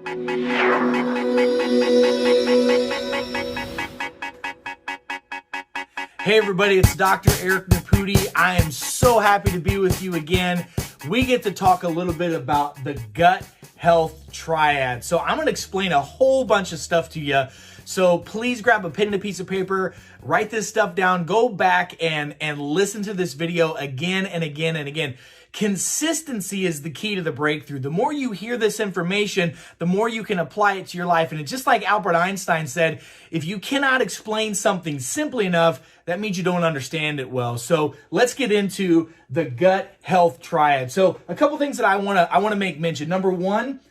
Hey everybody, it's Dr. Eric Nepute. I am so happy to be with you again. We get to talk a little bit about the gut health triad. So I'm going to explain a whole bunch of stuff to you. So please grab a pen and a piece of paper, write this stuff down, go back and listen to this video again and again and again. Consistency is the key to the breakthrough. The more you hear this information, the more you can apply it to your life. And it's just like Albert Einstein said, if you cannot explain something simply enough, that means you don't understand it well. So let's get into the gut health triad. So a couple things that I want to make mention. Number one,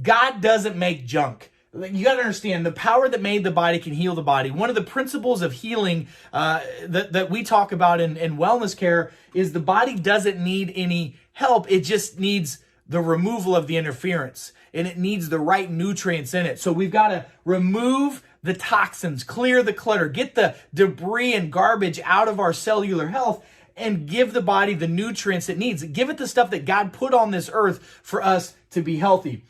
God doesn't make junk. You got to understand, the power that made the body can heal the body. One of the principles of healing that we talk about in wellness care is the body doesn't need any help. It just needs the removal of the interference, and it needs the right nutrients in it. So we've got to remove the toxins, clear the clutter, get the debris and garbage out of our cellular health, and give the body the nutrients it needs. Give it the stuff that God put on this earth for us to be healthy.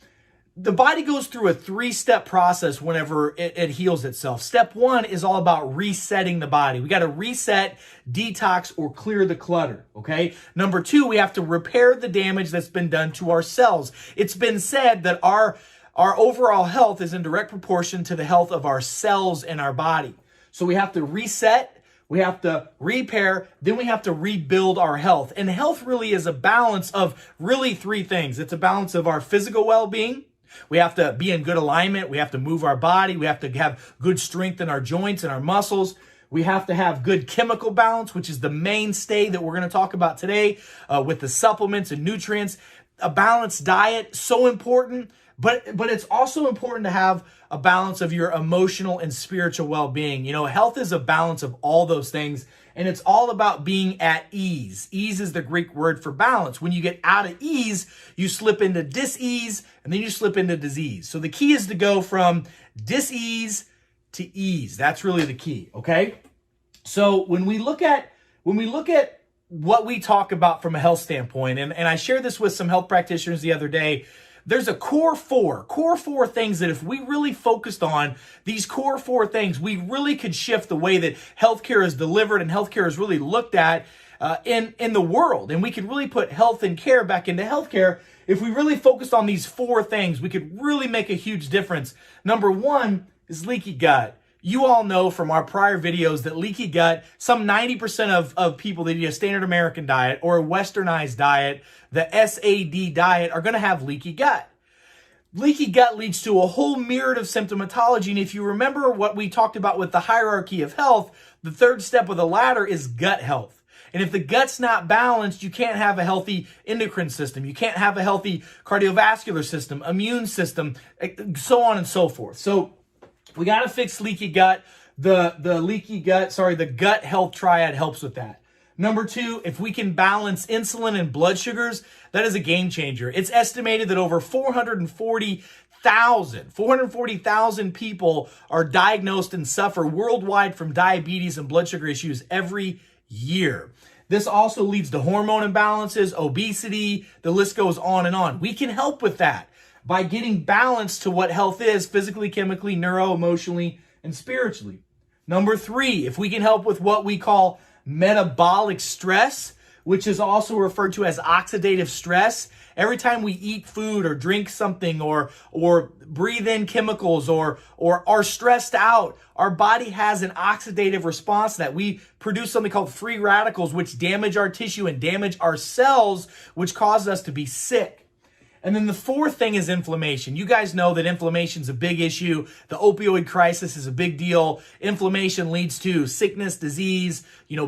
The body goes through a 3-step process whenever it heals itself. Step 1 is all about resetting the body. We got to reset, detox, or clear the clutter, okay? Number 2, we have to repair the damage that's been done to our cells. It's been said that our overall health is in direct proportion to the health of our cells in our body. So we have to reset, we have to repair, then we have to rebuild our health. And health really is a balance of really 3 things. It's a balance of our physical well-being. We have to be in good alignment. We have to move our body. We have to have good strength in our joints and our muscles. We have to have good chemical balance, which is the mainstay that we're going to talk about today with the supplements and nutrients. A balanced diet, so important. But it's also important to have a balance of your emotional and spiritual well-being. You know, health is a balance of all those things, and it's all about being at ease. Ease is the Greek word for balance. When you get out of ease, you slip into dis-ease, and then you slip into disease. So the key is to go from dis-ease to ease. That's really the key, okay? So when we look at what we talk about from a health standpoint, and I shared this with some health practitioners the other day, there's a core four things that if we really focused on these core 4 things, we really could shift the way that healthcare is delivered and healthcare is really looked at in the world. And we could really put health and care back into healthcare. If we really focused on these 4 things, we could really make a huge difference. Number 1 is leaky gut. You all know from our prior videos that leaky gut, some 90% of people that eat a standard American diet or a westernized diet, the SAD diet, are going to have leaky gut. Leaky gut leads to a whole myriad of symptomatology. And if you remember what we talked about with the hierarchy of health, the 3rd step of the ladder is gut health. And if the gut's not balanced, you can't have a healthy endocrine system. You can't have a healthy cardiovascular system, immune system, so on and so forth. So we got to fix leaky gut. The gut health triad helps with that. Number 2, if we can balance insulin and blood sugars, that is a game changer. It's estimated that over 440,000 people are diagnosed and suffer worldwide from diabetes and blood sugar issues every year. This also leads to hormone imbalances, obesity, the list goes on and on. We can help with that by getting balance to what health is physically, chemically, neuro, emotionally, and spiritually. Number 3, if we can help with what we call metabolic stress, which is also referred to as oxidative stress. Every time we eat food or drink something or breathe in chemicals or are stressed out, our body has an oxidative response to that. We produce something called free radicals, which damage our tissue and damage our cells, which causes us to be sick. And then the 4th thing is inflammation. You guys know that inflammation is a big issue. The opioid crisis is a big deal. Inflammation leads to sickness, disease,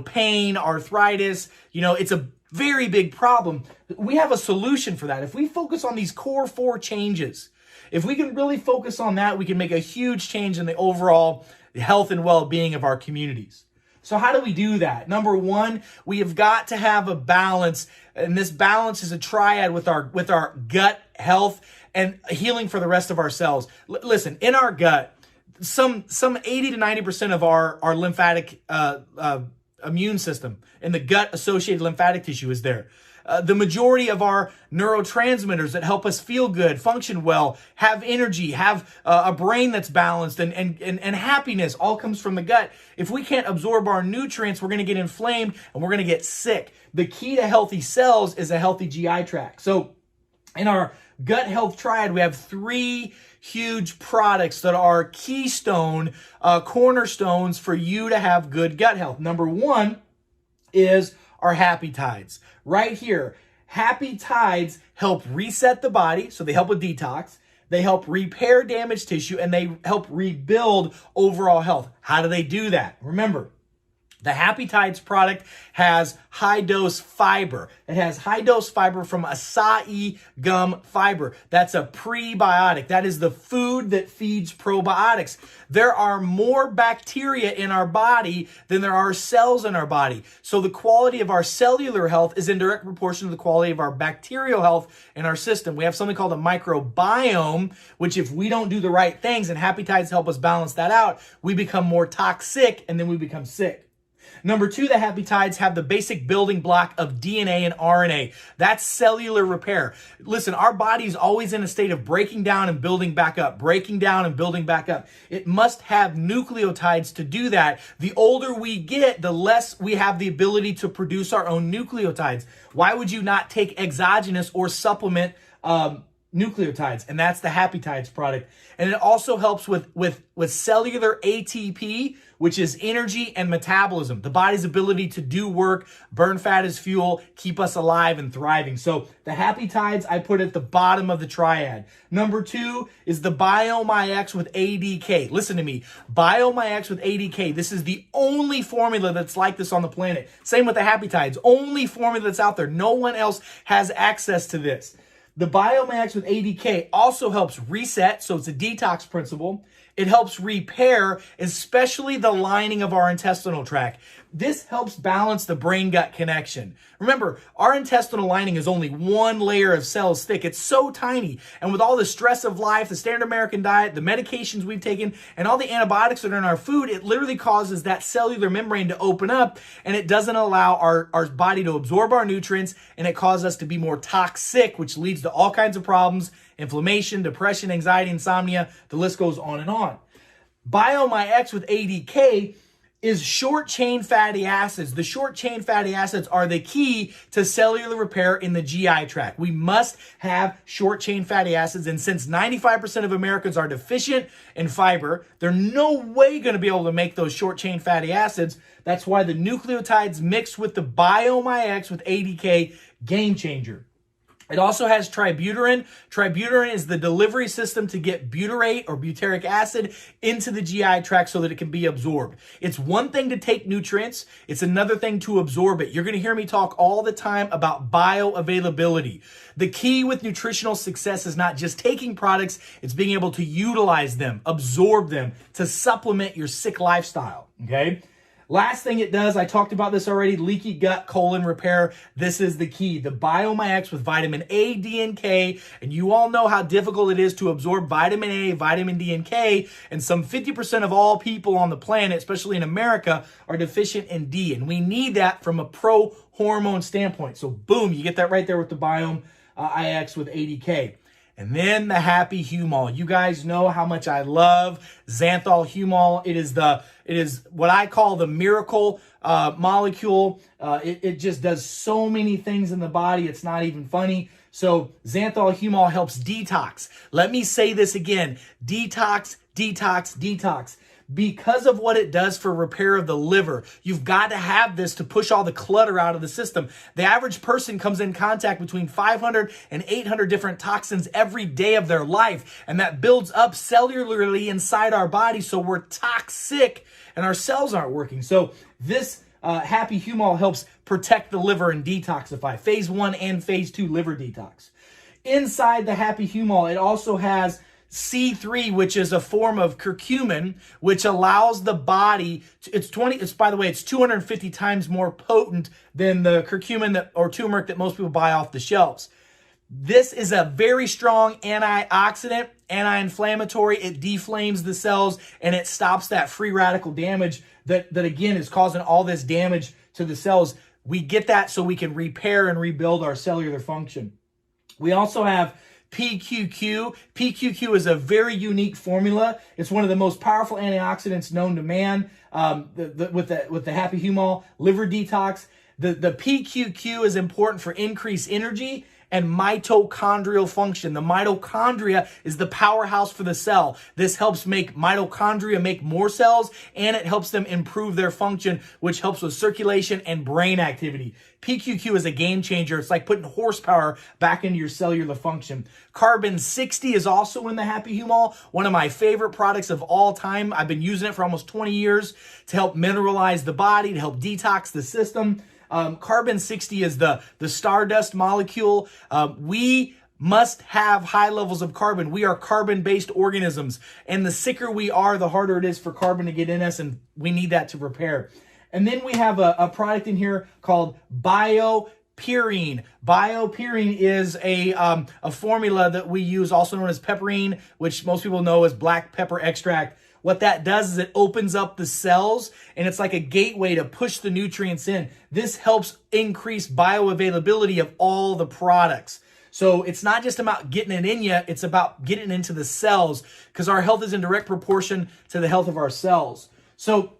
pain, arthritis. It's a very big problem. We have a solution for that. If we focus on these core 4 changes, if we can really focus on that, we can make a huge change in the overall health and well-being of our communities. So how do we do that? Number 1, we have got to have a balance, and this balance is a triad with our gut health and healing for the rest of our cells. Listen, in our gut, some 80 to 90% of our lymphatic immune system and the gut associated lymphatic tissue is there. the majority of our neurotransmitters that help us feel good, function well, have energy, have a brain that's balanced, and happiness all comes from the gut. If we can't absorb our nutrients, we're going to get inflamed and we're going to get sick. The key to healthy cells is a healthy GI tract. So in our gut health triad, we have 3 huge products that are keystone, cornerstones for you to have good gut health. Number 1 is our Happy Tides. Right here, Happy Tides help reset the body, so they help with detox. They help repair damaged tissue, and they help rebuild overall health. How do they do that? Remember, the Happy Tides product has high-dose fiber. It has high-dose fiber from acai gum fiber. That's a prebiotic. That is the food that feeds probiotics. There are more bacteria in our body than there are cells in our body. So the quality of our cellular health is in direct proportion to the quality of our bacterial health in our system. We have something called a microbiome, which if we don't do the right things, and Happy Tides help us balance that out, we become more toxic and then we become sick. Number 2, the Happy Tides have the basic building block of DNA and RNA. That's cellular repair. Listen, our body's always in a state of breaking down and building back up, breaking down and building back up. It must have nucleotides to do that. The older we get, the less we have the ability to produce our own nucleotides. Why would you not take exogenous or supplement nucleotides? And that's the Happy Tides product. And it also helps with cellular ATP, which is energy and metabolism, the body's ability to do work, burn fat as fuel, keep us alive and thriving. So the Happy Tides I put at the bottom of the triad. Number 2 is the BioMyX with ADK. Listen to me, BioMyX with ADK. This is the only formula that's like this on the planet. Same with the Happy Tides, only formula that's out there. No one else has access to this. The BioMyX with ADK also helps reset, so it's a detox principle. It helps repair, especially the lining of our intestinal tract. This helps balance the brain-gut connection. Remember, our intestinal lining is only 1 layer of cells thick. It's so tiny. And with all the stress of life, the standard American diet, the medications we've taken, and all the antibiotics that are in our food, it literally causes that cellular membrane to open up, and it doesn't allow our body to absorb our nutrients, and it causes us to be more toxic, which leads to all kinds of problems, inflammation, depression, anxiety, insomnia, the list goes on and on. BioMyX with ADK is short-chain fatty acids. The short-chain fatty acids are the key to cellular repair in the GI tract. We must have short-chain fatty acids, and since 95% of Americans are deficient in fiber, they're no way going to be able to make those short-chain fatty acids. That's why the nucleotides mixed with the BioMyX with ADK, game changer. It also has tributyrin. Tributyrin is the delivery system to get butyrate or butyric acid into the GI tract so that it can be absorbed. It's one thing to take nutrients. It's another thing to absorb it. You're going to hear me talk all the time about bioavailability. The key with nutritional success is not just taking products, it's being able to utilize them, absorb them to supplement your sick lifestyle, okay? Last thing it does, I talked about this already, leaky gut, colon repair. This is the key. The BioMyX with vitamin A, D, and K. And you all know how difficult it is to absorb vitamin A, vitamin D, and K. And some 50% of all people on the planet, especially in America, are deficient in D. And we need that from a pro-hormone standpoint. So boom, you get that right there with the BioMyX with ADK. And then the Happy Humol. You guys know how much I love xanthol humol. It is what I call the miracle molecule. It just does so many things in the body. It's not even funny. So xanthol humol helps detox. Let me say this again. Detox, detox, detox. Because of what it does for repair of the liver, you've got to have this to push all the clutter out of the system. The average person comes in contact between 500 and 800 different toxins every day of their life, and that builds up cellularly inside our body, so we're toxic and our cells aren't working. So this Happy Humol helps protect the liver and detoxify. Phase 1 and Phase 2 liver detox. Inside the Happy Humol, it also has C3, which is a form of curcumin, which allows the body to, by the way, it's 250 times more potent than the curcumin or turmeric that most people buy off the shelves. This is a very strong antioxidant, anti-inflammatory. It deflames the cells and it stops that free radical damage that again is causing all this damage to the cells. We get that so we can repair and rebuild our cellular function. We also have PQQ. PQQ is a very unique formula. It's one of the most powerful antioxidants known to man. With the Happy Humol liver detox, the PQQ is important for increased energy and mitochondrial function. The mitochondria is the powerhouse for the cell. This helps make mitochondria make more cells, and it helps them improve their function, which helps with circulation and brain activity. PQQ is a game changer. It's like putting horsepower back into your cellular function. Carbon 60 is also in the Happy Humol, one of my favorite products of all time. I've been using it for almost 20 years to help mineralize the body, to help detox the system. Carbon 60 is the stardust molecule. We must have high levels of carbon. We are carbon-based organisms, and the sicker we are, the harder it is for carbon to get in us, and we need that to repair. And then we have a product in here called BioPurine. BioPurine is a formula that we use, also known as pepperine, which most people know as black pepper extract. What that does is it opens up the cells, and it's like a gateway to push the nutrients in. This helps increase bioavailability of all the products. So it's not just about getting it in you, it's about getting it into the cells, because our health is in direct proportion to the health of our cells. So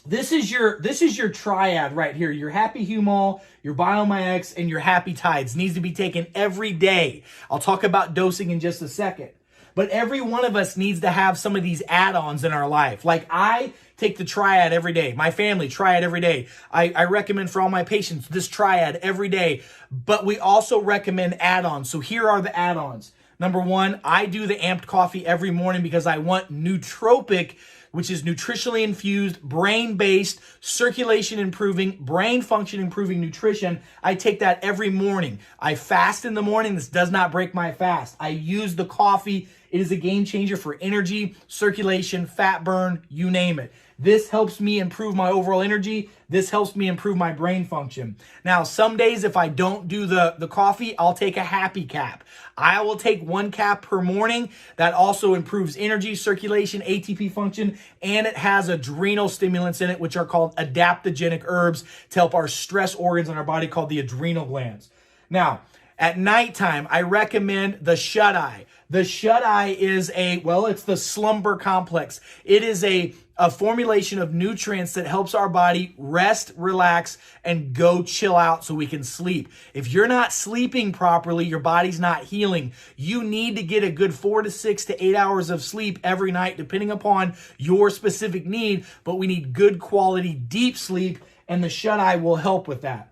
this is your triad right here. Your Happy Humol, your BioMyX, and your Happy Tides needs to be taken every day. I'll talk about dosing in just a second. But every one of us needs to have some of these add-ons in our life. Like I take the triad every day. My family, triad every day. I recommend for all my patients this triad every day. But we also recommend add-ons. So here are the add-ons. Number one, I do the amped coffee every morning because I want nootropic, which is nutritionally infused, brain-based, circulation improving, brain function improving nutrition. I take that every morning. I fast in the morning. This does not break my fast. I use the coffee. It is a game changer for energy, circulation, fat burn, you name it. This helps me improve my overall energy. This helps me improve my brain function. Now, some days if I don't do the coffee, I'll take a Happy Cap. I will take 1 cap per morning. That also improves energy, circulation, ATP function, and it has adrenal stimulants in it, which are called adaptogenic herbs to help our stress organs in our body called the adrenal glands. Now, at nighttime, I recommend the shut-eye. The shut-eye is it's the slumber complex. It is a formulation of nutrients that helps our body rest, relax, and go chill out so we can sleep. If you're not sleeping properly, your body's not healing. You need to get a good 4 to 6 to 8 hours of sleep every night, depending upon your specific need, but we need good quality, deep sleep, and the shut-eye will help with that.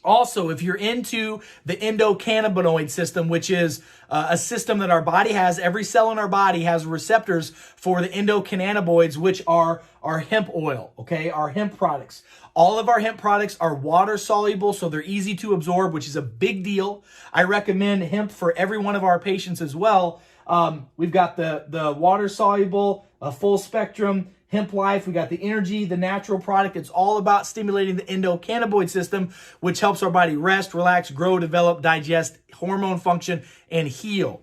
Also, if you're into the endocannabinoid system, which is a system that our body has, every cell in our body has receptors for the endocannabinoids, which are our hemp oil, okay, our hemp products. All of our hemp products are water soluble, so they're easy to absorb, which is a big deal. I recommend hemp for every one of our patients as well. We've got the water soluble, full spectrum Hemp Life. We got the energy, the natural product. It's all about stimulating the endocannabinoid system, which helps our body rest, relax, grow, develop, digest, hormone function, and heal.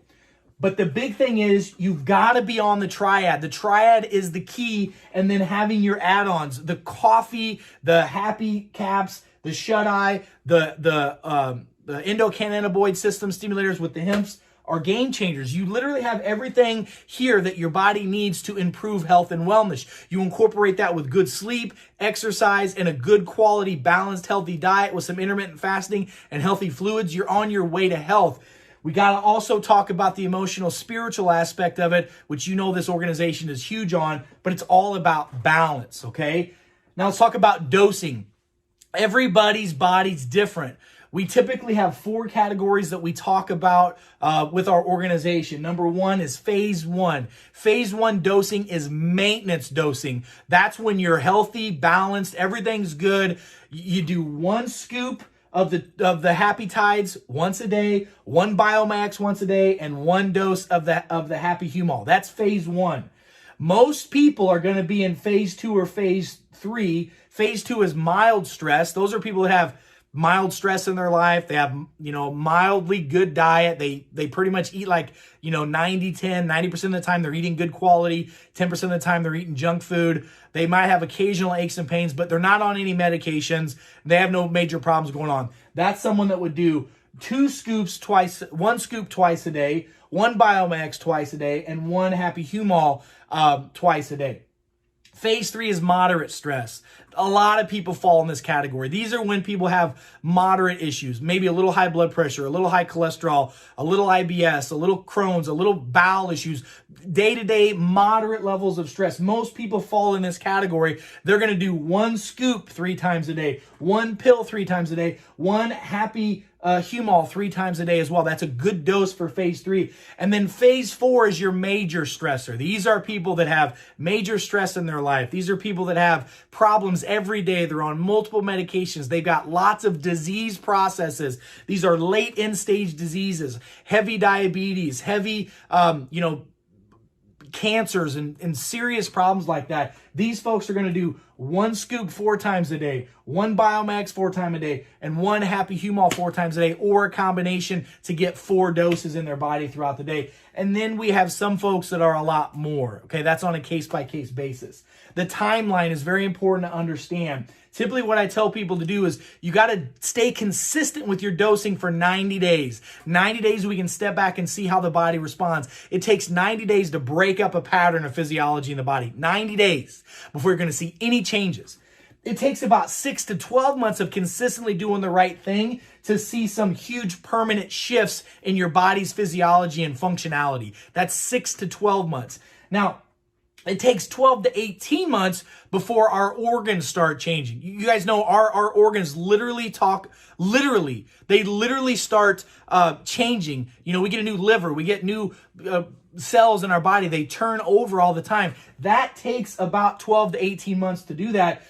But the big thing is you've got to be on the triad. The triad is the key, and then having your add-ons, the coffee, the Happy Caps, the shut-eye, the endocannabinoid system stimulators with the hemps are game changers. You literally have everything here that your body needs to improve health and wellness. You incorporate that with good sleep, exercise, and a good quality, balanced, healthy diet with some intermittent fasting and healthy fluids. You're on your way to health. We got to also talk about the emotional, spiritual aspect of it, which you know this organization is huge on, but it's all about balance, okay? Now let's talk about dosing. Everybody's body's different. We typically have 4 categories that we talk about with our organization. Number 1 is phase 1. Phase 1 dosing is maintenance dosing. That's when you're healthy, balanced, everything's good. You do 1 scoop of the Happy Tides once a day, 1 BioMax once a day, and 1 dose of the Happy Humol. That's phase 1. Most people are going to be in phase 2 or phase 3. Phase 2 is mild stress. Those are people that have mild stress in their life. They have, mildly good diet. They pretty much eat like, 90, 10, 90% of the time they're eating good quality. 10% of the time they're eating junk food. They might have occasional aches and pains, but they're not on any medications. They have no major problems going on. That's someone that would do 1 scoop twice a day, 1 Biomax twice a day, and 1 Happy Humol twice a day. Phase 3 is moderate stress. A lot of people fall in this category. These are when people have moderate issues, maybe a little high blood pressure, a little high cholesterol, a little IBS, a little Crohn's, a little bowel issues, day-to-day moderate levels of stress. Most people fall in this category. They're going to do 1 scoop 3 times a day, 1 pill 3 times a day, 1 Happy Humol 3 times a day as well. That's a good dose for phase 3. And then phase 4 is your major stressor. These are people that have major stress in their life. These are people that have problems every day. They're on multiple medications. They've got lots of disease processes. These are late end stage diseases, heavy diabetes, heavy, cancers and serious problems like that. These folks are going to do 1 scoop 4 times a day, 1 Biomax 4 times a day, and 1 Happy Humol 4 times a day, or a combination to get 4 doses in their body throughout the day. And then we have some folks that are a lot more. Okay, that's on a case-by-case basis. The timeline is very important to understand. Typically what I tell people to do is you got to stay consistent with your dosing for 90 days. 90 days we can step back and see how the body responds. It takes 90 days to break up a pattern of physiology in the body. 90 days before you're going to see any changes. It takes about 6 to 12 months of consistently doing the right thing to see some huge permanent shifts in your body's physiology and functionality. That's 6 to 12 months. Now, it takes 12 to 18 months before our organs start changing. You guys know our organs literally start changing. We get a new liver, we get new cells in our body. They turn over all the time. That takes about 12 to 18 months to do that.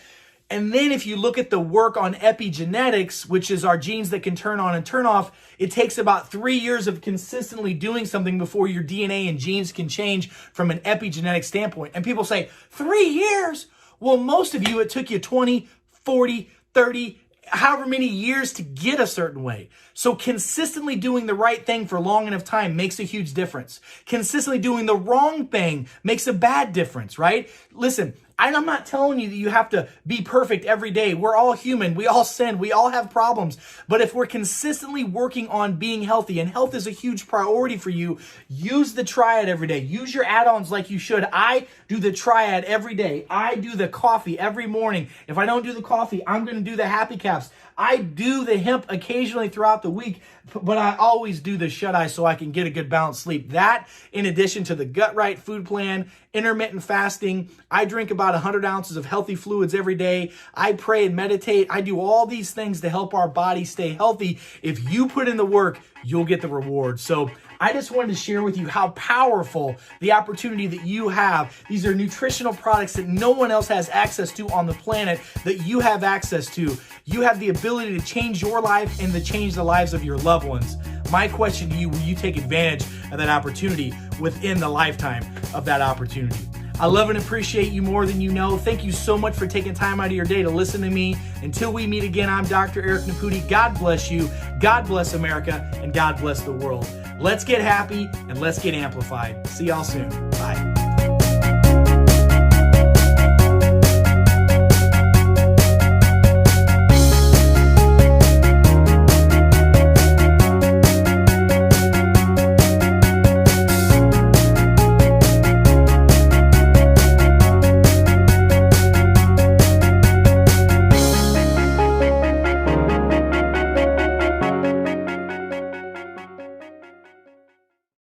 And then if you look at the work on epigenetics, which is our genes that can turn on and turn off, it takes about 3 years of consistently doing something before your DNA and genes can change from an epigenetic standpoint. And people say, 3 years? Well, most of you, it took you 20, 40, 30, however many years to get a certain way. So consistently doing the right thing for long enough time makes a huge difference. Consistently doing the wrong thing makes a bad difference, right? Listen, I'm not telling you that you have to be perfect every day. We're all human. We all sin. We all have problems. But if we're consistently working on being healthy, and health is a huge priority for you, use the triad every day. Use your add-ons like you should. I do the triad every day. I do the coffee every morning. If I don't do the coffee, I'm going to do the happy caps. I do the hemp occasionally throughout the week, but I always do the shut-eye so I can get a good balanced sleep. That, in addition to the Gut Right food plan, intermittent fasting, I drink about 100 ounces of healthy fluids every day. I pray and meditate. I do all these things to help our body stay healthy. If you put in the work, you'll get the reward. So I just wanted to share with you how powerful the opportunity that you have. These are nutritional products that no one else has access to on the planet that you have access to. You have the ability to change your life and to change the lives of your loved ones. My question to you, will you take advantage of that opportunity within the lifetime of that opportunity? I love and appreciate you more than you know. Thank you so much for taking time out of your day to listen to me. Until we meet again, I'm Dr. Eric Nepute. God bless you, God bless America, and God bless the world. Let's get happy and let's get amplified. See y'all soon. Bye.